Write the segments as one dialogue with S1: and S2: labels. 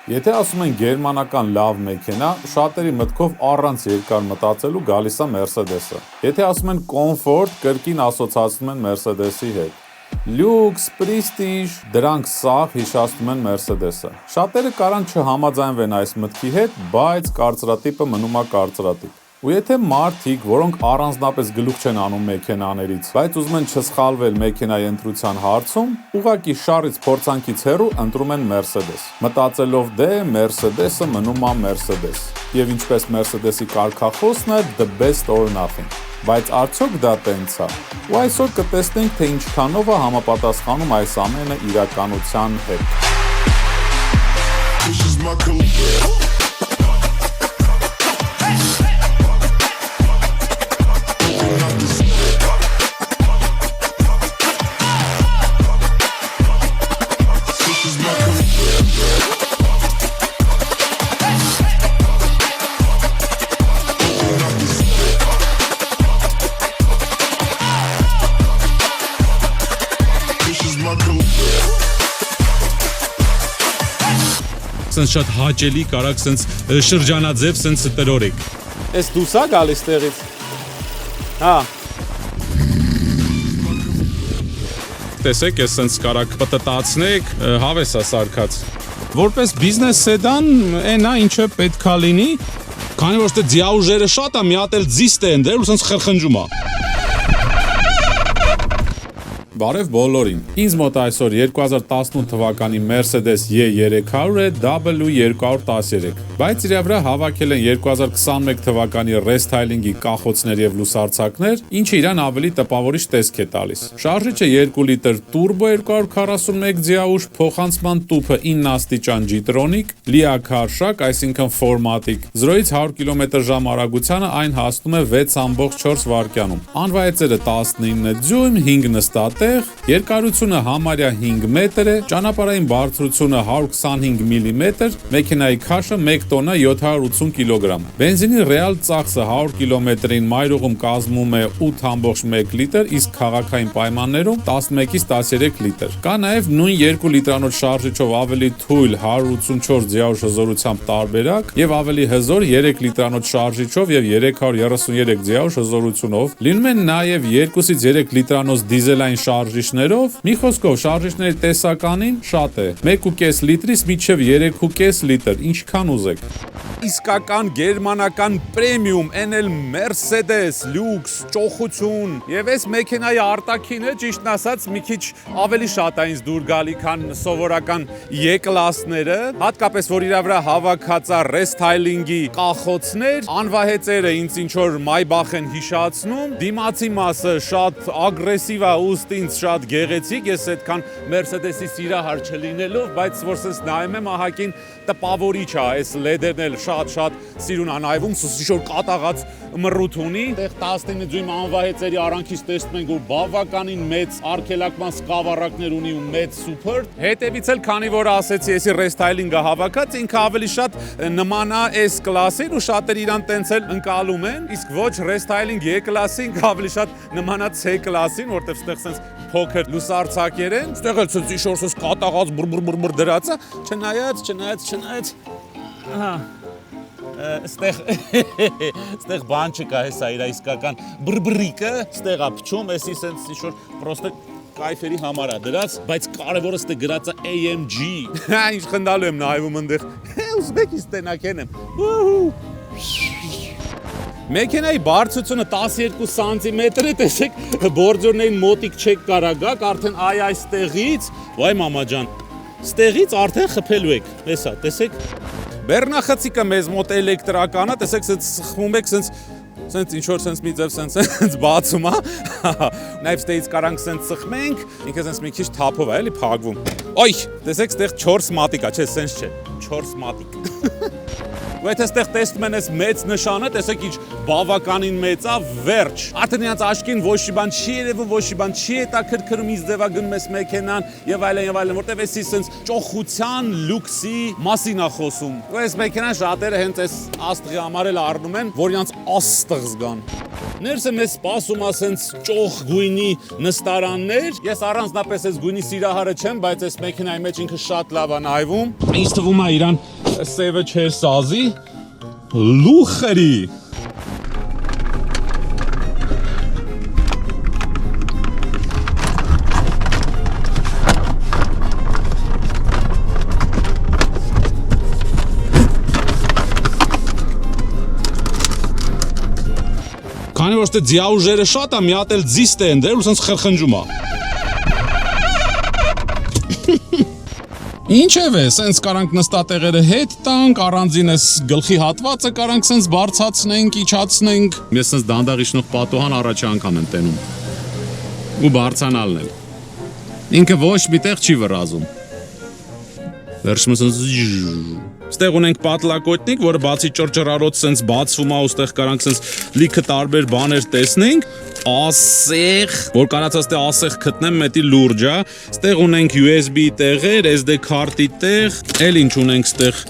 S1: Եթե ասում են գերմանական լավ մեքենա, շատերի մտքով առանց երկար մտածելու գալիս է Mercedes-ը։ Եթե ասում են comfort, կրկին ասոցացնում են Mercedes-ի հետ։ Լյուքս, պրեստիժ, դրանք սաղ հիշացնում են Mercedes-ը։ Շատերը կարան չհամաձայնվեն այս մտքի հետ, բայց կարծրատիպը մնում է կարծրատիպ։ Ու եթե մարդիկ, որոնք առանձնապես գլուխ չեն անում մեքենաներից, բայց ուզում են չսխալվել մեքենայի ընտրության հարցում, ուղղակի շարից փորձանքից հեռու ընտրում են Mercedes, մտածելով դե Mercedes-ը մնում է Mercedes։ Եվ ինչպես Mercedes-ի կարգախոսն է the best or nothing։ Բայց արդյոք դա տենց է։ Ու այսօր կտեսնենք, թե ինչքանով է համապատասխանում այս ամենը իրականության հետ։
S2: Սենց շատ հաճելի կարակ սենց շրջանաձև սենց տրորիկ։
S3: Էս դուս է գալիս տեղից։ Հա։
S2: Տեսեք, ես սենց կարակ պտտացնեք, հավես է սարքած։ Որպես բիզնես սեդան, այն է ինչը պետքա լինի, քանի որ ստե ձիաուժերը շատ է, մի հատ էլ ձիստ է ընդրել ու սենց խրխնջում է։
S1: Բարև բոլորին։ Ինձ մոտ այսօր 2018 թվականի Mercedes E300 է W213, բայց իր վրա հավաքել են 2021 թվականի ռեսթայլինգի կախոցներ եւ լուսարձակներ, ինչը իրան ավելի տպավորիչ տեսք է տալիս։ Շարժիչը 2 լիտր turbo 241 ձիաուժ, փոխանցման տուփը 9 աստիճան G-Tronic, լիակարշակ, այսինքն ֆորմատիկ։ 0-ից 100 կմ/ժ արագությանը այն հասնում է 6.4 վայրկյանում։ Անվայեցերը 19 դյույմ, 5 նստատեղ, երկարությունը համարյա 5 մետր է, ճանապարհային բարձրությունը 125 մմ, մեքենայի քաշը 1 տոննա 780 կգ։ Բենզինի ռեալ ծախսը 100 կիլոմետրին մայրուղում կազմում է 8.1 լիտր, իսկ քաղաքային պայմաններում 11-ից 13 լիտր։ Կա նաև նույն 2 լիտրանոց շարժիչով ավելի թույլ 184 ձիաուժ հզորությամբ տարբերակ եւ ավելի հզոր 3 լիտրանոց շարժիչով եւ 333 ձիաուժ հզորությունով։ Լինում են նաև 2-ից 3 լիտրանոց դիզելային շարժիչներով, մի խոսքով շարժիչների տեսականին շատ է, 1.5 լիտրից մինչև 3.5 լիտր, ինչքան ուզեք։
S3: Իսկական գերմանական պրեմիում, էնել Mercedes, լյուքս, ճոխություն։ Եվ այս մեքենայի արտաքինը, ճիշտն ասած, մի քիչ ավելի շատ է ինձ դուր գալի, քան սովորական E-կլասները, հատկապես որ իր վրա հավաքած է ռեսթայլինգի կախոցներ, անվահեծերը ինձ ինչ որ Maybach են հիշացնում, դիմացի մասը շատ ագրեսիվ է, ուստի ինձ շատ գեղեցիկ, ես այդքան Mercedes-ի սիրահար չլինելով, բայց որ սենց նայում եմ ահագին տպավորիչ է, այս լեդերն էլ շատ սիրուն անայվում, ինչ-որ կատաղած մռութ ունի, այդտեղ 19 դյույմ անվահեծերի արանքից տեսնում ենք, որ բավականին մեծ արգելակման սկավառակներ ունի ու մեծ սուպեր։ Հետևից էլ, քանի որ ասեցի, եսի ռեսթայլինգը հավաքած, ինքը ավելի շատ նման է S կլասին ու շատերը իրան տենց էլ ընկալում են, իսկ ոչ ռեսթայլինգ E-կլասին, ինքը ավելի շատ նման է C կլասին, որտեղ ստեղ սենց փոքր լուսարձակեր են, ստեղ էլ սենց ինչ-որ սենց կատաղած բր դրած է, չնայած Ահա Ստեղ բան չկա, հեսա իր իսկական բրբրիկը, ստեղ է փչում, էսի սենց ինչ-որ պրոստը կայֆերի համար է դրած, բայց կարևորը ստեղ գրած է AMG։ Ինչ խնդալու եմ նայվում ընդեղ, Ուզբեկիստանական եմ։ Մեքենայի բարձրությունը 12 սանտիմետր է, տեսեք, բորձորներին մոտիկ չեք կարող գաք, արդեն այստեղից, վայ մամա ջան, ստեղից արդեն խփելու եք, հեսա, տեսեք։ Բեռնախցիկը մեզ մոտ էլեկտրական է, տեսեք, սենց սխվում եք, սենց ինչ-որ սենց մի ձև սենց բացում է, նաև ստեղից կարանք սենց սխմենք, ինքը սենց մի քիչ թափով է, էլի փակվում։ Ոյ, տեսեք, ստեղ 4 մատիկ է, չէ, սենց չէ, 4 մատիկ։ Ու եթե ստեղ տեսնում են այս մեծ նշանը, տեսեք ինչ բավականին մեծ է, վերջ։ Արդեն նրանց աչքին ոչ մի բան չի երևում, ոչ մի բան չի հետաքրքրում, ինձ ձևա գնում ես մեքենան եւ այլն, որտեվ էսի սենց ճոխության, լյուքսի մասին է խոսում։ Ու այս մեքենան շատերը հենց այս աստղի համար էլ առնում են, որ իրանց աստղ զգան։ Ներսը մեզ սպասում է սենց ճոխ գույնի նստարաններ։ Ես առանձնապես այս գույնի սիրահարը չեմ, բայց այս մեքենայի մեջ ինքը շատ լավ է նայվում։
S2: Ինձ թվում է իրան սևը չէր սազի, լուխերի։ Քանի որ դե ձիաուժերը շատ է, մի հատ էլ ձիստ է ընդրել ու սենց խրխնջում է։ Ինչև է, սենց կարանք նստատեղերը հետ տանք, առանձին ես գլխի հատվածը կարանք սենց բարձացնենք, իջացնենք։ Ես սենց դանդաղ իջնող պատուհան առաջի անգամ եմ տենում։ Ու բարձանալն էլ։ Ինքը ոչ միտեղ չի վռազում։ Վերջում սենց Ստեղ ունենք պատլակոտնիկ, որը բացի ճռճռարոց սենց բացվում է, ուստեղ կարանք սենց լիքը տարբեր բաներ տեսնենք, ասեղ, որ կարացած թե ասեղ գտնեմ, մետի լուրջ է, ստեղ ունենք USB տեղեր, SD քարտի տեղ, էլ ինչ ունենք ստեղ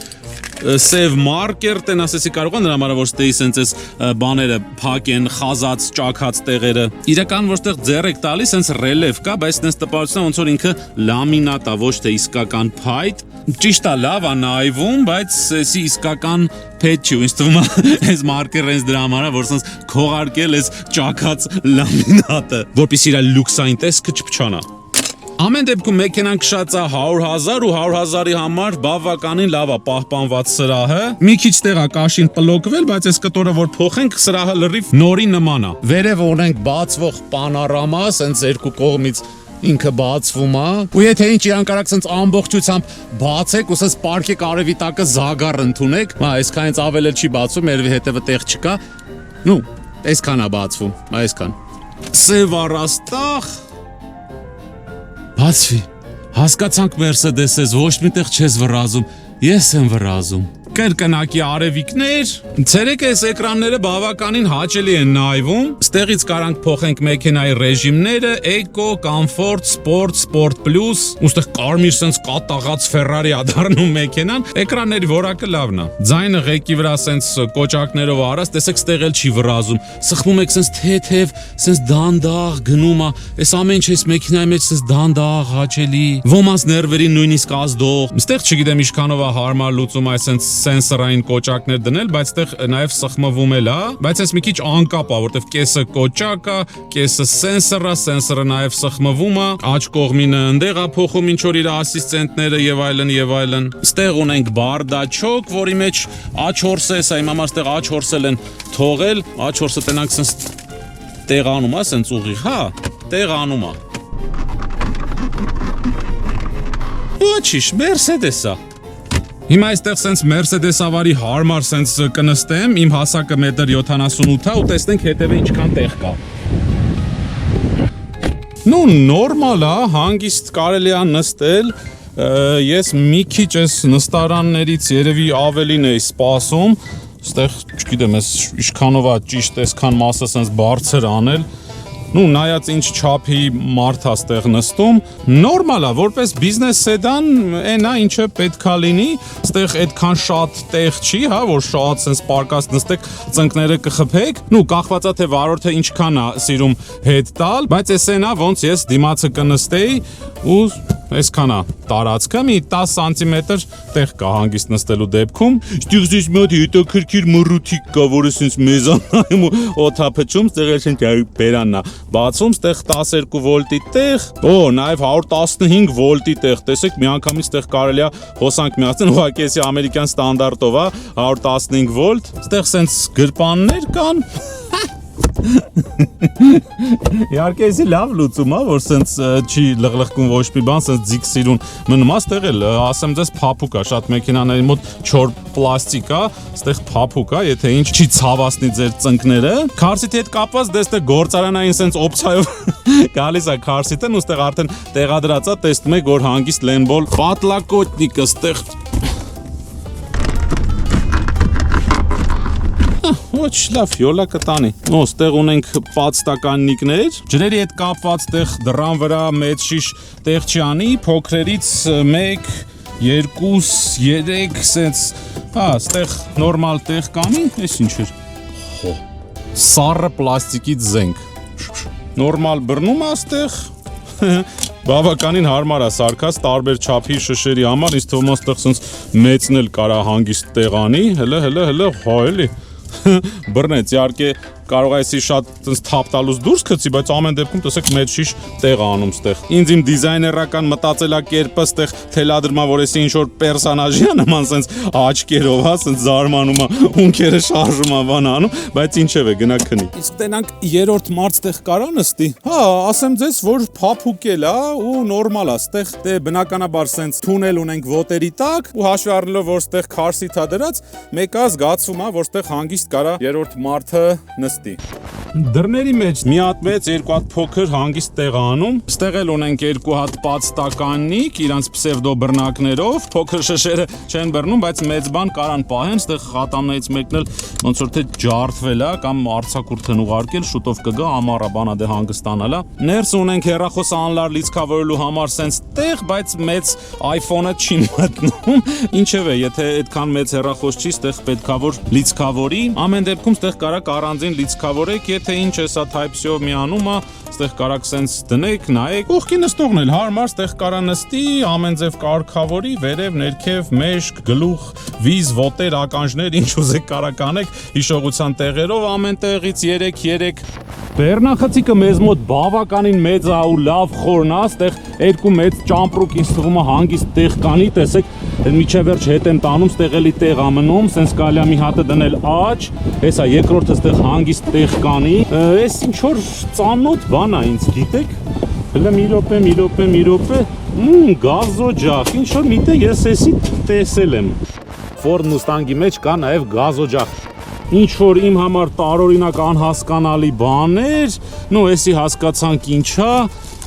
S2: Save marker տեն ասեցի կարող են նրա համար որ ստեի սենց այս բաները փակ են, խազած, ճաքած տեղերը։ Իրական որտեղ ձեռ եք տալիս, սենց ռելև կա, բայց սենց տպավորությունն ոնց որ ինքը լամինատ է, ոչ թե իսկական փայտ։ Ճիշտ է, լավ է նայվում, բայց էսի իսկական փետ չի, ինձ թվում է այս մարկերը հենց դրա համար է, որ սենց քողարկել այս ճաքած լամինատը, որպեսզի իր լյուքսային տեսքը չփչանա։ Ամեն դեպքում մեքենան քշած է 100,000 ու 100,000-ի համար բավականին լավ է պահպանված սրահը։ Մի քիչ տեղ է կաշին պլոկվել, բայց այս կտորը որ փոխենք, սրահը լրիվ նորի նման է։ Վերևը ունենք բացվող պանորամա, սենց երկու կողմից ինքը բացվում է։ Ու եթե ինչ իրան կարաք սենց ամբողջությամբ բացեք ու սենց պարկեք արևի տակը զագար ընդունեք, այսքանից ավել չի բացվում, երևի հետևը տեղ չկա։ Նու, այսքան է բացվում, այսքան։ Սև առաստաղ Բացվի, հասկացանք Mercedes-ես, ոչ միտեղ չես վռազում, ես եմ վռազում։ Կրկնակի արևիկներ, ցերեկ այս էկրանները բավականին հաճելի են նայվում։ Ստեղից կարանք փոխենք մեքենայի ռեժիմները, Eco, Comfort, Sport, Sport Plus, ուստեղ կարմիր սենց կատաղած Ferrari է դառնում մեքենան, էկրանների որակը լավն է։ Ձայնը ղեկի վրա սենց կոճակներով առած, տեսեք ստեղ էլ չի վռազում։ Սխմում եք սենց թեթև, սենց դանդաղ գնում է, այս ամեն ինչ այս մեքենայի մեջ սենց դանդաղ հաճելի, ոմանց ներվերին նույնիսկ ազդող։ Ստեղ չգիտեմ ինչքանով է հարմար լուծում այս սենց սենսորային կոճակներ դնել, բայց այդտեղ նաև սխմվում էլ է, բայց այս մի քիչ անկապ է, որտեվ կեսը կոճակ է, կեսը սենսոր է, սենսորը նաև սխմվում է, աջ կողմինը ընդեղ է փոխում ինչ որ իր ասիստենտները եւ այլն եւ այլն։ Ստեղ ունենք բարդաչոկ, որի մեջ աչորս է, սա իմ համար ստեղ աչորսել են թողել, աչորսը տենանք սենց տեղանում է, սենց ուղիղ, հա, տեղանում է։ Ոչիշ, Mercedes է։ Հիմա այստեղ սենց Mercedes ավարի հարմար սենց կնստեմ, իմ հասակը 1.78 է ու տեսնենք հետևը ինչքան տեղ կա։ Նու նորմալ է, հանգիստ կարելի է նստել, ես մի քիչ այս նստարաններից երևի ավելին էի սպասում, այստեղ չգիտեմ ես ինչքանով է ճիշտ այսքան մասը սենց բարձր անել, նու նայած ինչ չափի մարդ է ստեղ նստում, նորմալ է, որպես բիզնես սեդան, այնա ինչը պետքա լինի, ստեղ այդքան շատ տեղ չի, հա, որ շատ sense պարկած նստեք, ծնկները կխփեք, նու կախված է թե վարորդը ինչքան է սիրում հետ տալ, բայց էսենա ոնց ես դիմացը կնստեի ու այսքան է տարածքը, մի 10 սանտիմետր տեղ կա հանգիստ նստելու դեպքում, ստիղ մի հատ հետաքրքիր մռութիկ կա, որը sense մեզանայում ու օթափչում, ստեղ էլ չեն բերանն է բացում, ստեղ 12 վոլտի տեղ, նաև 115 վոլտի տեղ, տեսեք միանգամից ստեղ կարելի է հոսանք միացնել, ուղղակի էսի ամերիկյան ստանդարտով է 115 վոլտ, ստեղ sense գրպաններ կան Իհարկե էսի լավ լուծում է, որ սենց չի լղլղկում ոչ մի բան, սենց ձիգ սիրուն մնում է, ստեղ էլ ասեմ ձեզ փափուկ է, շատ մեքենաների մոտ չոր պլաստիկ է, ստեղ փափուկ է, եթե ինչ չի ցավացնի ձեր ծնկները։ Քարսիթի հետ կապված դες թե գործարանային սենց օպցիայով գալիս է քարսիթն ու ստեղ արդեն տեղադրած է, տեսնում եք, որ հանգիստ լենբոլ պատլակոտնիկը ստեղ Ոչ լավ, յոլա կտանի։ Ստեղ ունենք պատստականնիկներ, ջրերի հետ կապված տեղ դռան վրա մեծ շիշ տեղ չի անի, փոքրերից 1, 2, 3, սենց, ստեղ նորմալ տեղ կանի, ես ինչ էր։ Սառը պլաստիկից զենք։ Նորմալ բռնում է այստեղ։ Բավականին հարմար է սարքած տարբեր չափի շշերի համար, ինձ թվում է այստեղ sense մեծն էլ կարա հանգիստ տեղանի, հələ, հա էլի։ Բռնեց, իհարկե կարող է էսի շատ sense թափ տալուց դուրս գցի, բայց ամեն դեպքում տեսեք մեծ շիշ տեղ է անում ստեղ։ Ինձ իմ դիզայներական մտածելակերպը ստեղ թելադրում է, որ էսի ինչ որ պերսոնաժի է նման sense աչքերով, հա, sense զարմանում է, ունքերը շարժում է բան անում, բայց ինչև է գնա քնի։ Իսկ տենանք երրորդ մարդ ստեղ կարա նստի։ Հա, ասեմ ձեզ, որ փափուկ էլ է ու նորմալ է, ստեղ դե բնականաբար sense թունել ունենք ոտերի տակ ու հաշվի առնելով որ ստեղ քարսիթ է դրած, մեկը զգացում է, որ ստեղ հանգիստ կարա երրորդ մարդը նստի։ Դռների մեջ մի հատ մեծ, երկու հատ փոքր հանգիստ տեղ անում։ Ստեղ էլ ունենք երկու հատ բաց տականիկ, իրանց պսևդո բռնակներով, փոքր շշերը չեն բռնում, բայց մեծ բան կարան պահեն, ստեղ խատամներից մեկն էլ ոնց որ թե ջարդվել է կամ արցակուրդն ուղարկել, շուտով կգա, ամառա բանա դե հանգստանալա։ Ներս ունենք հեռախոս անլար լիցքավորելու համար sense տեղ, բայց մեծ iPhone-ը չի մտնում։ Ինչև է, եթե այդքան մեծ հեռախոս չի, ստեղ պետքա որ լիցքավորի։ Ամեն դեպքում ստեղ կարա առանձին լիցքավորեք, եթե ինչ է սա Type-C-ով միանում է, ստեղ կարաք sense դնեք, նայեք։ Կողքի նստողն էլ հարմար, ստեղ կարա նստի, ամեն ձև կարգավորի, վերև, ներքև, մեջք, գլուխ, վիզ, ոտեր, ականջներ, ինչ ուզեք կարա կանեք, հիշողության տեղերով ամեն տեղից 3 Բեռնախցիկը մեզ մոտ բավականին մեծ է ու լավ խորն է, ստեղ երկու մեծ ճամպրուկ ինձ թվում է հանգիստ տեղ կանի, տեսեք, միջև վերջ հետ եմ տանում, ստեղ էլի տեղ է մնում, sense կարելի է մի հատը դնել աջ, հեսա երկրորդը ստեղ հանգիստ տեղ կանի, էս ինչ որ ծանոթ բան է ինձ, գիտեք, հələ մի րոպե, գազոջախ, ինչ որ միտեղ ես էսի տեսել եմ, Ford Mustang-ի մեջ կա նաև գազոջախ, ինչ որ իմ համար տարօրինակ անհասկանալի բաներ, նո էսի հասկացանք ինչա,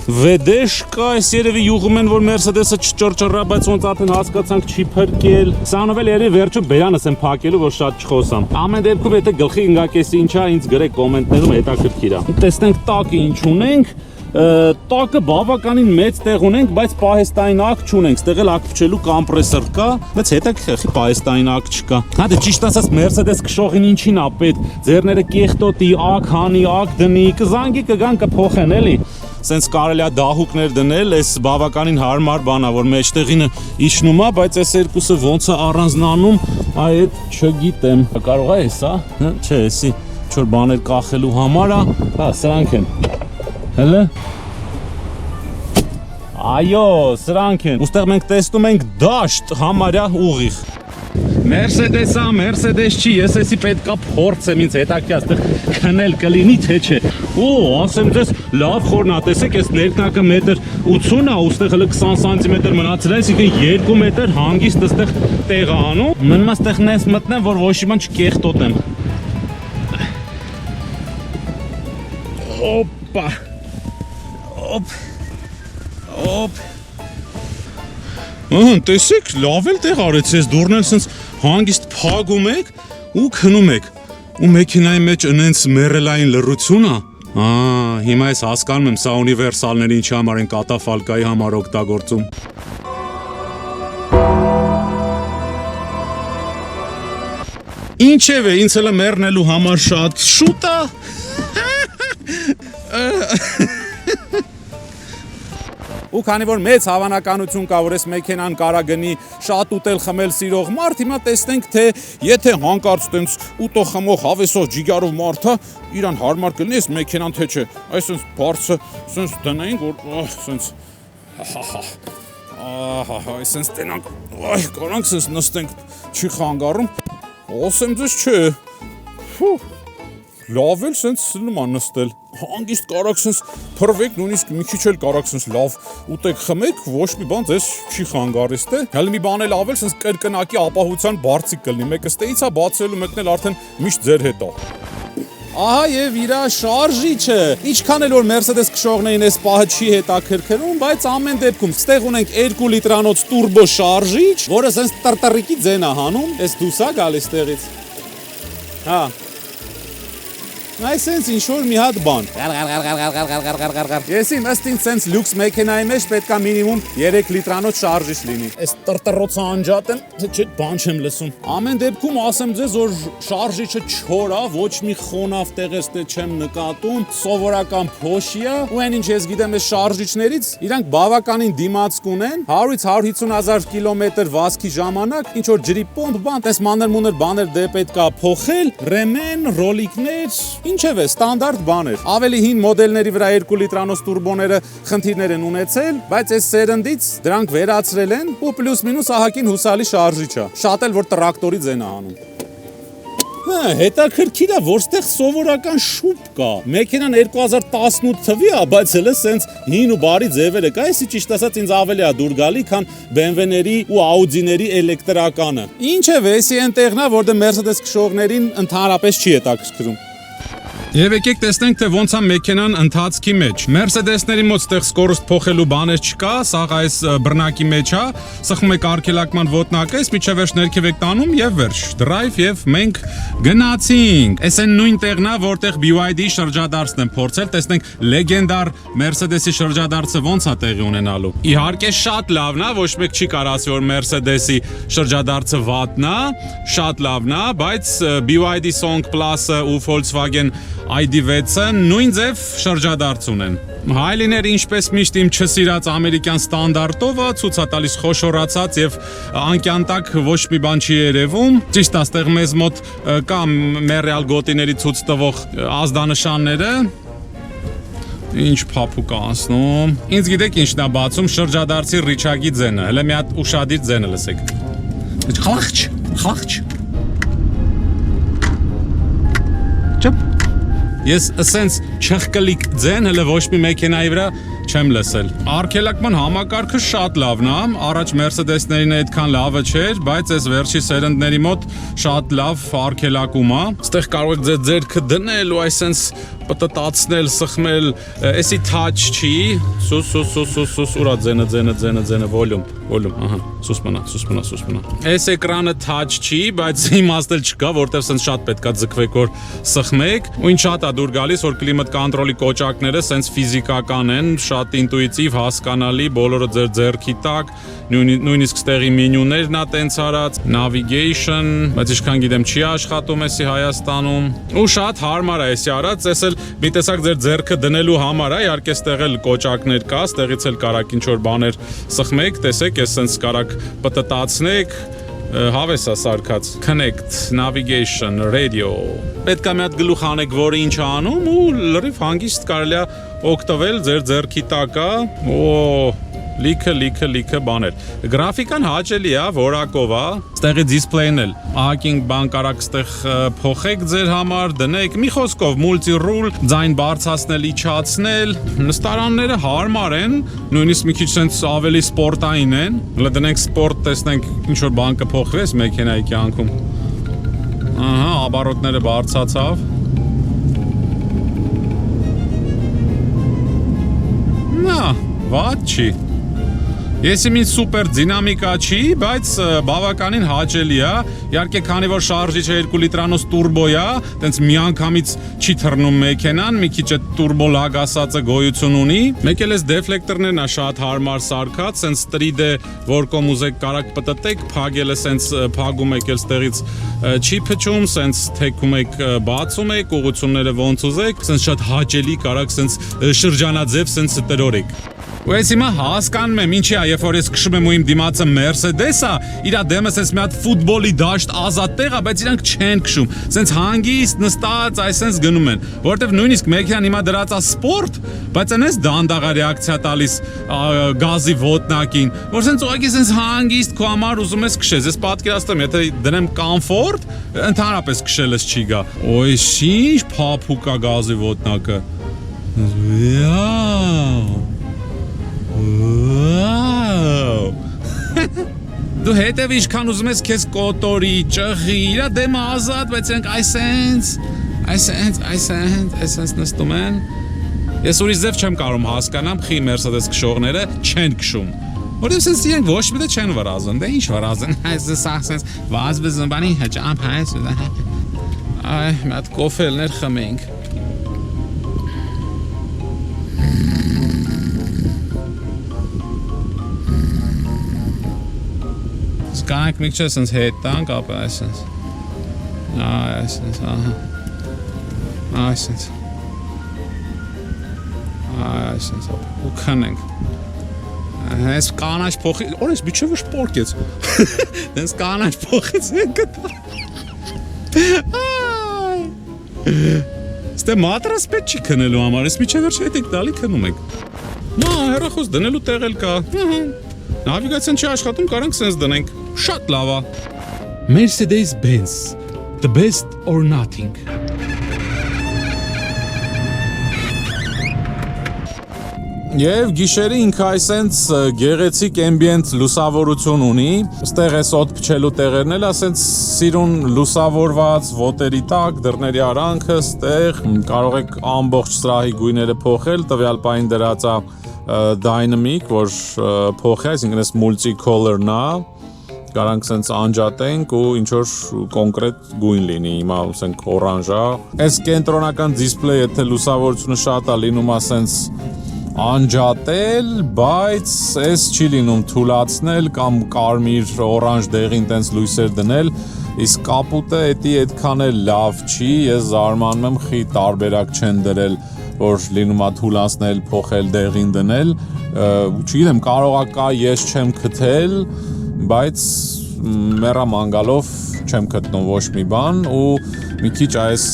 S2: վեդեշկա, այս երևի յուղում են, որ Mercedes-ը չճռճռա, բայց ոնց արդեն հասկացանք չի փրկել։ Սրանով էլ երևի վերջը բերանս եմ փակելու, որ շատ չխոսամ։ Ամեն դեպքում եթե գլխի ընկակ էսի ինչա, ինձ գրեք կոմենտներում, հետաքրքիր է։ Տեսնենք տակը ինչ ունենք։ Տակը բավականին մեծ տեղ ունենք, բայց պահեստային ակ չունենք, ստեղ էլ ակ փչելու կոմպրեսոր կա, բայց հետաքրքիր պահեստային ակ չկա։ Հա դե ճիշտ ասած Mercedes քշողին ինչին ա պետք, ձեռները կեղտոտի, ակ հանի, ակ դնի, կզանգի կգան կփոխեն էլի։ Սենց կարելի է դահուկներ դնել, այս բավականին հարմար բան է, որ մեջտեղինը իջնում է, բայց այս երկուսը ոնց է առանձնանում, այդ չգիտեմ։ Կարող է էս, հա, չէ, էսի ինչ-որ բաներ կախելու համար է, հա, սրանք են։ Հələ Այո, սրանք են։ Ուստեղ մենք տեսնում ենք դաշտ համարյա ուղիղ։ Mercedes-ա, Mercedes չի, ես էսի պետքա փորձեմ, ինձ հետաքրքիր այստեղ քնել կլինի թե չէ։ Օ, ասեմ ձեզ, լավ խորն է, տեսեք, այս ներքնակը 1.80 է, ուստեղ հələ 20 սանտիմետր մնացել է, այսինքն 2 մետր հանգիստ այստեղ տեղ է անում։ Մնում է այստեղ նես մտնեմ, որ ոչ մի բան չկեղտոտեմ։ Օպա։ Օպ տեսեք, լավ էլ տեղ արեց ես դուրն էլ սենց հանգիստ փագում եք ու քնում եք ու մեքենայի մեջ ընենց մերելային լռություն է հիմա ես հասկանում եմ սա ունիվերսալները ինչի համար են կատաֆալկայի համար օգտագործում Ինչև է, ինձ հələ մեռնելու համար շատ շուտ է
S3: Ու քանի որ մեծ հավանականություն կա, որ այս մեքենան կարա գնի շատ ուտել խմել սիրող մարդ, հիմա տեսնենք, թե եթե հանկարծ տենց ուտող խմող հավեսող ջիգարով մարդը իրան հարմար կլինի այս մեքենան թե չէ։ Այս սենց բարձը սենց դնենք, որ սենց այս սենց տենանք, կարանք սենց նստենք, չի խանգարում, ասեմ ձեզ չէ, լավ էլ սենց նման նստել, հանգիստ կարակ սենց փրվեք, նույնիսկ մի քիչ էլ կարակ սենց լավ ուտեք խմեք, ոչ մի բան ձեզ չի խանգարես թե, հələ մի բան էլ ավել սենց կրկնակի ապահովության բարձիկ կլինի, մեկը ստեից է բացելու, մեկն էլ արդեն միշտ ձեր հետ է։ Ահա եւ իրա շարժիչը, ինչքան էլ որ Mercedes քշողներին այս պահը չի հետաքրքրում, բայց ամեն դեպքում ստեղ ունենք 2 լիտրանոց տուրբո շարժիչ, որը սենց տրտրիկի ձեն է հանում, այս դուսա գալիս տեղից։ Հա Այսենց ինչ որ մի հատ բան։ Ես իմ ըստ ինձ սենց լյուքս մեքենայի մեջ պետքա մինիմում 3 լիտրանոց շարժիչ լինի։ Այս տրտրոցը անջատեմ, չէ բան չեմ լսում։ Ամեն դեպքում ասեմ ձեզ, որ շարժիչը չոր է, ոչ մի խոնավ տեղից դե չեմ նկատում, սովորական փոշի է, ու այն ինչ ես գիտեմ այս շարժիչներից, իրանք բավականին դիմացք ունեն, 100-ից 150 հազար կիլոմետր վազքի ժամանակ, ինչ որ ջրի պոմպ բան, տես մանր-մունր բաներ դե պետքա փոխել, ռեմեն, ռոլիկներ, ինչև է, ստանդարտ բաներ։ Ավելի հին մոդելների վրա 2 լիտրանոց տուրբոները խնդիրներ են ունեցել, բայց այս սերնդից դրանք վերացրել են ու պլյուս-մինուս ահագին հուսալի շարժիչ է։ Շատ էլ որ տրակտորի ձեն է անում։ Հետաքրքիր է, որ ստեղ սովորական շուպ կա։ Մեքենան 2018 թվի է, բայց հələ սենց հին ու բարի ձևերը կա, այսի ճիշտ ասած ինձ ավելի է դուր գալի, քան BMW-ների ու Audi-ների էլեկտրականը։ Ինչև էսի այն տեղն է, որտեղ Mercedes քշողներին ընդհանրապես չի հետաքրքրում։
S2: Եվ եկեք տեսնենք, թե ոնց է մեքենան ընթացքի մեջ։ Mercedes-ների մոտ ստեղ սկորուստ փոխելու բաներ չկա, սա այս բռնակի մեջ է, սխում եք արգելակման ոտնակը, այս միջև վերջ ներքև եք տանում եւ վերջ։ Drive եւ մենք գնացինք։ Այս այն նույն տեղն է, որտեղ BYD-ի շրջադարձն են փորձել, տեսնենք լեգենդար Mercedes-ի շրջադարձը ոնց է տեղի ունենալու։ Իհարկե շատ լավն է, ոչ մեկ չի կարող ասի, որ Mercedes-ի շրջադարձը վատն է, շատ լավն է, բայց BYD Song Plus-ը ու Volkswagen ID6-ը նույն ձև շրջադարձ ունեն։ Հայլիները ինչպես միշտ իմ չսիրած ամերիկյան ստանդարտով ցույց է տալիս խոշորացած եւ անկյանտակ ոչ մի բան չի երևում։ Ճիշտ է, այստեղ մեզ մոտ կա մերեալ գոտիների ցույց տվող ազդանշանները։ Ինչ փափուկ է ասնում։ Ինձ գիտեք ինչն է բացում շրջադարձի ռիչագի ձենը։ Հələ մի հատ ուշադիր ձենը լսեք։ Խլախչ, խլախչ։ Չափ Ես ասենց չխկլիկ ձեն հələ ոչ մի մեքենայի վրա չեմ լսել։ Արգելակման համակարգը շատ լավն է, առաջ Mercedes-ներին այդքան լավը չէր, բայց այս վերջի սերնդների մոտ շատ լավ արգելակում է։ Այստեղ կարող եք ձեր ձեռքը դնել ու այսենց պտտացնել, սխմել, էսի touch չի, սուս, ուրա ձենը, volume, ահա, սուս մնա։ Այս էկրանը touch չի, բայց իմաստել չկա, որտեղ սենց շատ պետքա ձգվեք, որ սխմեք, ու ինչ շատ է դուր գալիս, որ կլիմատ կոնտրոլի կոճակները սենց ֆիզիկական են, շատ ինտուիտիվ, հասկանալի, բոլորը ձեր ձեռքի տակ, նույնիսկ ստեղի մենյուներն է տենց արած, navigation, բայց ինչքան գիտեմ չի աշխատում էսի Հայաստանում, ու շատ հարմար է էսի արած, ես էլ մի տեսակ ձեր ձեռքը դնելու համար է, իհարկե ստեղ էլ կոճակներ կա, ստեղից էլ կարակ ինչ որ բաներ սխմեք, տեսեք, ես սենց կարակ պտտացնեք, հավես է սարքած, connect, navigation, radio, պետք է մի հատ գլուխ անեք, որը ինչ է անում ու լրիվ հանգիստ կարելի է օգտվել ձեր ձեռքի տակ է, լիքը բաներ։ Գրաֆիկան հաճելի է, որակով է, ստեղի դիսպլեյն էլ, ահագին բան կարակ ստեղ փոխեք ձեր համար, դնեք, մի խոսքով multi-rule, ձայն բարձրացնել, իջացնել, նստարանները հարմար են, նույնիսկ մի քիչ sense ավելի սպորտային են, հələ դնենք սպորտ, տեսնենք ինչ որ բան կփոխվի այս մեքենայի կյանքում։ Ահա, աբարոտները բարձրացավ։ Նա, վատ չի։ Ես իմ սուպեր դինամիկա չի, բայց բավականին հաճելի է, իհարկե քանի որ շարժիչը 2 լիտրանոց տուրբո է, տենց միանգամից չի թռնում մեքենան, մի քիչ այդ տուրբո լագասածը գոյություն ունի, մեկ էլ էս դեֆլեկտորներն է շատ հարմար սարքած, սենց 3D որ կոմ ուզեք կարակ պտտեք, փագելը սենց փագում եք էլ ստեղից չի փչում, սենց թեքում եք, բացում եք, ուղղությունները ոնց ուզեք, սենց շատ հաճելի կարակ սենց շրջանաձև սենց տրորեք։ Ու ես հիմա հասկանում եմ ինչի է, երբ որ ես քշում եմ ու իմ դիմացը Mercedes է, իրա դեմս էս մի հատ ֆուտբոլի դաշտ ազատ տեղ է, բայց իրանք չեն քշում։ Սենց հանգիստ նստած այսպես գնում են, որովհետև նույնիսկ մեքենան հիմա դրած է սպորտ, բայց այնպես դանդաղ է ռեակցիա տալիս գազի ոտնակին, որ սենց ուղղակի սենց հանգիստ քո համար ուզում ես քշես։ Ես պատկերացնում եմ, եթե դնեմ կոմֆորտ, ընդհանրապես քշելս չի գա։ Ոյ, ինչ փափուկ է գազի ոտնակը։ Դու հետև ինչքան ուզում ես քեզ կոտորի, ճղի, իրա դեմը ազատ, բայց իրենք այսենց նստում են։ Ես ուրիշ ձև չեմ կարող հասկանամ, խի Mercedes քշողները չեն քշում։ Որտեղ sense իրենք ոչ մի դե չեն վրազում, դե ինչ վրազեն, այսպես վազվզն բանի հաճապ հայս։ Այ, մի հատ կոֆելներ խմենք։ Սկանանք մի քիչ էսենց հետ տանք, ապա էսենց։ Այսենց, ահա։ Այսենց։ Այսենց, ու քնենք։ Այս կանաչ փոխի, օրես միջև շպորկեց։ Դες կանաչ փոխեց գտա։ Ստե մատրաս պետք չի քնելու համար, ես միջև վերջ հետ եք տալի քնում եք։ Նա հեռախոս դնելու տեղ էլ կա։ Նավիգացիան չի աշխատում, կարանք սենց դնենք։ Շատ լավ է։ Mercedes-Benz, the best or nothing։ Եվ գիշերի ինքը այսենց գեղեցիկ ambient լուսավորություն ունի, ստեղ էս օդ փչելու տեղերն էլ ասենց սիրուն լուսավորված, ոտերի տակ, դռների արանքը, ստեղ կարող եք ամբողջ սրահի գույները փոխել, տվյալ պահին դրած է dynamic, որ փոխի, այսինքն էս multi-color-ն է, կարանք սենց անջատենք ու ինչ-որ կոնկրետ գույն լինի, հիմա ասենք օրանժ է։ Այս կենտրոնական դիսպլեյը եթե լուսավորությունը շատ է լինում ասենց անջատել, բայց այս չի լինում թուլացնել կամ կարմիր օրանժ դեղին տենց լույսեր դնել, իսկ կապուտը էդի այդքան էլ լավ չի, ես զարմանում եմ խի տարբերակ չեն դրել, որ լինում է թուլացնել, փոխել, դեղին դնել, չգիտեմ, կարող է կա, ես չեմ գտել, բայց մեռամ անգալով չեմ գտնում ոչ մի բան ու մի քիչ այս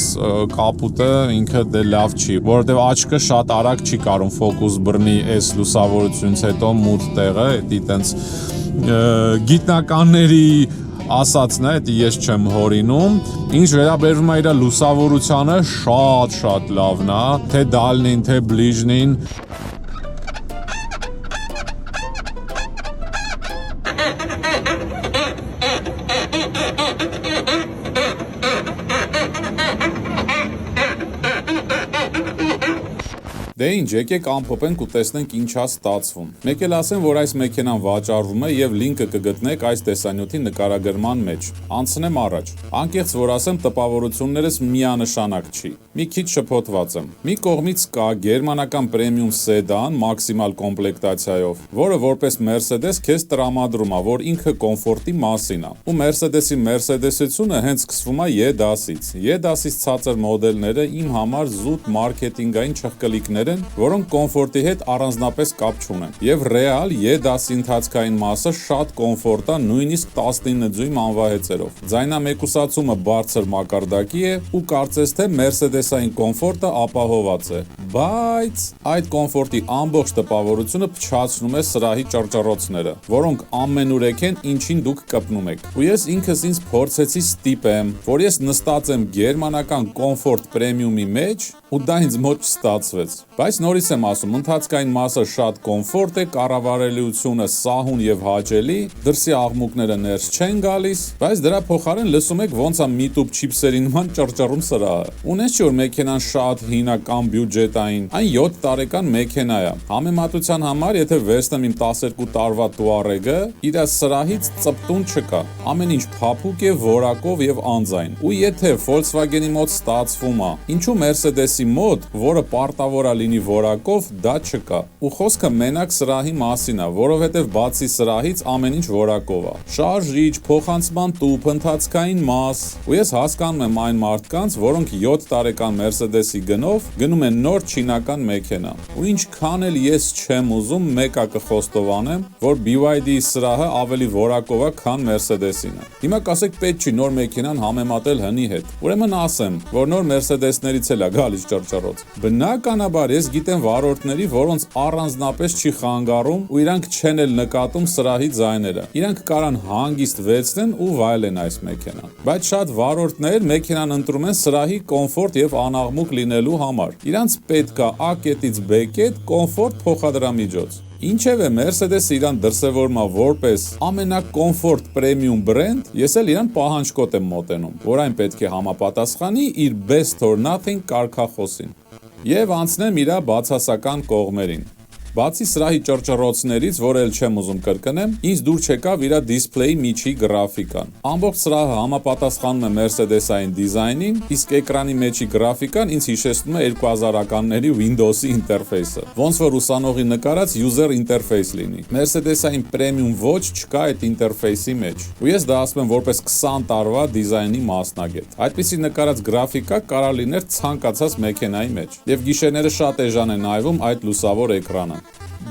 S2: կապուտը ինքը դե լավ չի, որովհետև աչքը շատ արագ չի կարում ֆոկուս բռնի այս լուսավորությունից հետո մութ տեղը, էդի տենց գիտնականների ասածն է, էդի ես չեմ հորինում, ինչ վերաբերվում է իր լուսավորությանը շատ լավն է, թե դալնին, թե բլիժնին,
S1: Դե ինչ, եկեք ամփոփենք ու տեսնենք ինչա ստացվում։ Մեկ էլ ասեմ, որ այս մեքենան վաճառվում է եւ լինքը կգտնեք այս տեսանյութի նկարագրման մեջ։ Անցնեմ առաջ։ Անկեղծ որ ասեմ, տպավորություններս միանշանակ չի։ Մի քիչ շփոթված եմ։ Մի կողմից կա գերմանական պրեմիում սեդան մաքսիմալ կոմպլեկտացիայով, որը որպես Mercedes քեզ տրամադրում է, որ ինքը կոմֆորտի մասին է։ Ու Mercedes-ի Mercedes-ությունը հենց սկսվում է E-դասից։ E-դասից ցածր մոդելները իմ համար զուտ մարքեթինգային չխկլիկներ են, որոնք կոմֆորտի հետ առանձնապես կապ չունեն։ Եվ ռեալ E-դասի ընթացքային մասը շատ կոմֆորտ է, նույնիսկ 19 ձույն անվահեծերով։ Ձայնամեկուսացումը բարձր մակարդակի է ու կարծես թե Mercedes-ային կոմֆորտը ապահոված է։ Բայց այդ կոմֆորտի ամբողջ տպավորությունը փչացնում է սրահի ճռճռոցները, որոնք ամենուրեք են, ինչին դուք կպնում եք։ Ու ես ինքս ինձ փորձեցի ստիպեմ, որ ես նստած եմ գերմանական կոմֆորտ պրեմիումի մեջ ու դա ինձ մոտ չստացվեց։ Բայց նորից եմ ասում, ընթացքային մասը շատ կոմֆորտ է, կառավարելիությունը սահուն եւ հաճելի, դրսի աղմուկները ներս չեն գալիս, բայց դրա փոխարեն լսում եք ոնց է միտուբ չիպսերի նման ճռճռում սրահը։ Ունես չէ որ մեքենան շատ հինական բյուջետային, այն 7 տարեկան մեքենա է։ Համեմատության համար, եթե վերցնեմ իմ 12 տարվա Touareg-ը, իր սրահից ծպտուն չկա։ Ամեն ինչ փափուկ է, որակով եւ անձայն։ Ու եթե Volkswagen-ի մոտ ստացվում է, ինչու Mercedes-ի մոտ, որը պարտավոր է լինի որակով, դա չկա։ Ու խոսքը մենակ սրահի մասին է, որովհետև բացի սրահից ամեն ինչ որակով է։ Շարժիչ, փոխանցման տուփ, ընթացքային մաս։ Ու ես հասկանում եմ այն մարդկանց, որոնք 7 տարեկան Mercedes-ի գնով գնում են նոր չինական մեքենա։ Ու ինչքան էլ ես չեմ ուզում, մեկը կխոստովանեմ, որ BYD-ի սրահը ավելի որակով է, քան Mercedes-ինը։ Հիմա կասեք պետք չի նոր մեքենան համեմատել հնի հետ։ Ուրեմն ասեմ, որ նոր Mercedes-ներից էլ է գալիս ճռճռոց։ Բնականաբար ես գիտեմ վարորդների, որոնց առանձնապես չի խանգարում ու իրանք չեն էլ նկատում սրահի ձայները։ Իրանք կարան հանգիստ վերցնեն ու վայելեն այս մեքենան։ Բայց շատ վարորդներ մեքենան ընտրում են սրահի կոմֆորտ եւ անաղմուկ լինելու համար։ Իրանց պետք է A կետից B կետ կոմֆորտ փոխադրամիջոց։ Ինչևէ Mercedes-ը իրան դրսևորում է որպես ամենակոմֆորտ պրեմիում բրենդ, ես էլ իրան պահանջկոտ եմ մոտենում, որ այն պետք է համապատասխանի իր best or nothing կարգախոսին։ Եվ անցնեմ իր բացասական կողմերին։ Բացի սրահի ճռճռոցներից, որ էլ չեմ ուզում կրկնեմ, ինձ դուր չեկավ իր դիսպլեյի միջի գրաֆիկան։ Ամբողջ սրահը համապատասխանում է Mercedes-ային դիզայնին, իսկ էկրանի մեջի գրաֆիկան ինձ հիշեցնում է 2000-ականների Windows-ի ինտերֆեյսը։ Ոնց որ ուսանողի նկարած user interface լինի։ Mercedes-ային premium ոչ չկա այդ ինտերֆեյսի մեջ։ Ու ես դա ասում եմ որպես 20 տարվա դիզայնի մասնագետ։ Այդպիսի նկարած գրաֆիկա կարող լիներ ցանկացած մեքենայի մեջ։ Եվ գիշերները շատ էժան է նայվում այդ լուսավոր էկրանը։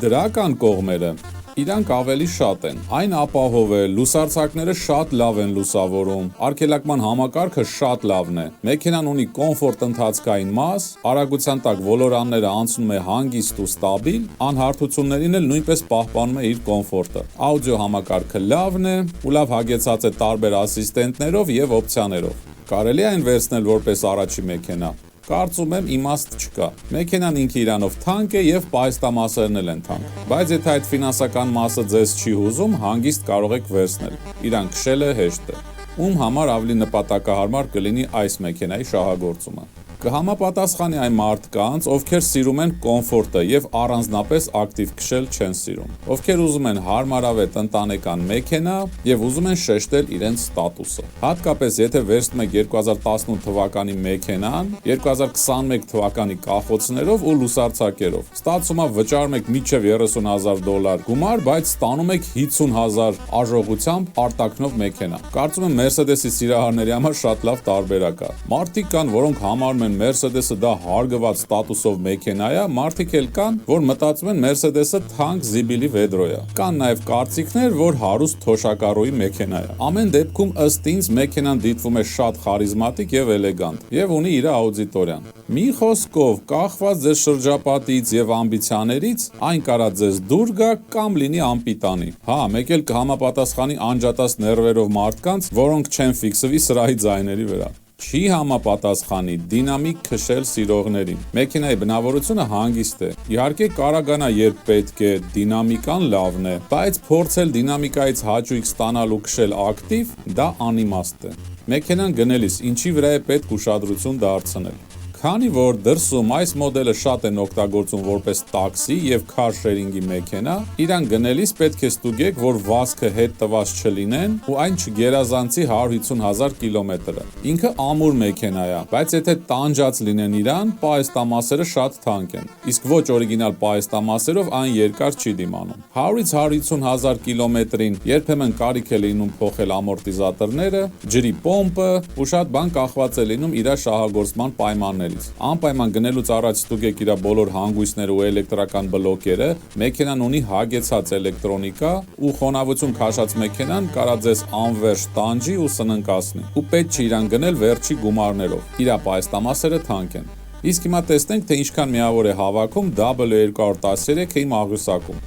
S1: Դրական կողմերը իրանք ավելի շատ են։ Այն ապահով է, լուսարձակները շատ լավ են լուսավորում, արգելակման համակարգը շատ լավն է։ Մեքենան ունի կոմֆորտ ընթացքային մաս, արագության տակ ոլորանները անցնում է հանգիստ ու ստաբիլ, անհարթություններին էլ նույնպես պահպանում է իր կոմֆորտը։ Աուդիո համակարգը լավն է ու լավ հագեցած է տարբեր ասիստենտներով եւ օպցիաներով։ Կարելի է այն վերցնել որպես առաջի մեքենա։ Կարծում եմ իմաստ չկա։ Մեքենան ինքը իրանով թանկ է եւ պահեստամասերն էլ են թանկ։ Բայց եթե այդ ֆինանսական մասը ձեզ չի հուզում, հանգիստ կարող եք վերցնել։ Իրան քշելը հեշտ է։ Ում համար ավելի նպատակահարմար կլինի այս մեքենայի շահագործումը։ Կհամապատասխանի այն մարդկանց, ովքեր սիրում են կոմֆորտը եւ առանձնապես ակտիվ քշել չեն սիրում, ովքեր ուզում են հարմարավետ ընտանեկան մեքենա եւ ուզում են շեշտել իրենց ստատուսը։ Հատկապես եթե վերցնում եք 2018 թվականի մեքենան, 2021 թվականի կախոցներով ու լուսարձակերով, ստացվում է վճարում եք մինչեւ $30,000 գումար, բայց ստանում եք 50,000 արժողությամբ արտաքնով մեքենա։ Կարծում եմ Mercedes-ի սիրահարների համար շատ լավ տարբերակ է։ Մարդիկ կան, որոնք համարում են Mercedes-ը դա հարգված ստատուսով մեքենա է, մարդիկ էլ կան, որ մտածում են Mercedes-ը թանկ զիբիլի Vedro է։ Կան նաև կարծիքներ, որ հարուստ թոշակառուի մեքենա է։ Ամեն դեպքում ըստ ինձ մեքենան դիտվում է շատ խարիզմատիկ եւ էլեգանտ եւ ունի իր աուդիտորիան։ Մի խոսքով, կախված ձեր շրջապատից եւ ամբիցիաներից, այն կարա ձեզ դուր գա կամ լինի անպիտանի։ Հա, մեկ էլ կհամապատասխանի անջատած ներվերով մարդկանց, որոնք չեն ֆիքսվի սրահի ձայների վրա։ Չի համապատասխանի դինամիկ քշել սիրողներին։ Մեքենայի բնավորությունը հանգիստ է։ Իհարկե կարագանա երբ պետք է, դինամիկան լավն է, բայց փորձել դինամիկայից հաճույք ստանալ ու քշել ակտիվ, դա անիմաստ է։ Մեքենան գնելիս ինչի վրա է պետք ուշադրություն դարձնել։ Քանի որ դրսում այս մոդելը շատ են օգտագործում որպես տաքսի եւ քար շերինգի մեքենա, իրան գնելիս պետք է ստուգեք, որ վազքը հետ տված չլինեն ու այն չգերազանցի 150,000 կիլոմետրը։ Ինքը ամուր մեքենա է, բայց եթե տանջած լինեն իրան, պահեստամասերը շատ թանկ են։ Իսկ ոչ օրիգինալ պահեստամասերով այն երկար չի դիմանում։ 100-ից 150,000 կիլոմետրին երբեմն կարիք է լինում փոխել ամորտիզատորները, ջրի պոմպը ու շատ բան կախված է լինում իր շահագործման պայմաններից։ Անպայման գնելուց առաջ ստուգեք իր բոլոր հանգույցները ու էլեկտրական բլոկերը, մեքենան ունի հագեցած էլեկտրոնիկա ու խոնավություն քաշած մեքենան կարա ձեզ անվերջ տանջի ու սննկացնի։ Ու պետք չի իրան գնել վերջի գումարներով։ Իր պահեստամասերը թանկ են։ Իսկ հիմա տեսնենք, թե ինչքան միավոր է հավաքում W213 իմ աղյուսակում։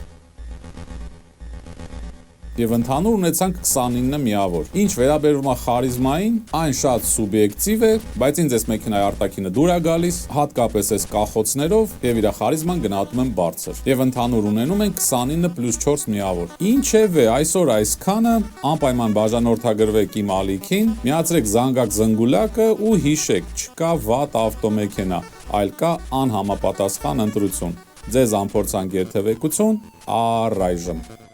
S1: Եվ ընդհանուր ունեցանք 29 միավոր։ Ինչ վերաբերում է խարիզմային, այն շատ սուբյեկտիվ է, բայց ինձ այս մեքենայի արտաքինը դուր է գալիս, հատկապես այս կախոցներով, եւ իր խարիզման գնահատում եմ բարձր։ Եվ ընդհանուր ունենում ենք 29+4 միավոր։ Ինչևէ, այսօր այսքանը, անպայման բաժանորդագրվեք իմ ալիքին, միացրեք զանգակ զնգուլակը ու հիշեք, չկա վատ ավտոմեքենա, այլ կա անհամապատասխան ընտրություն։ Ձեզ անփորձանք երթևեկություն, առայժմ։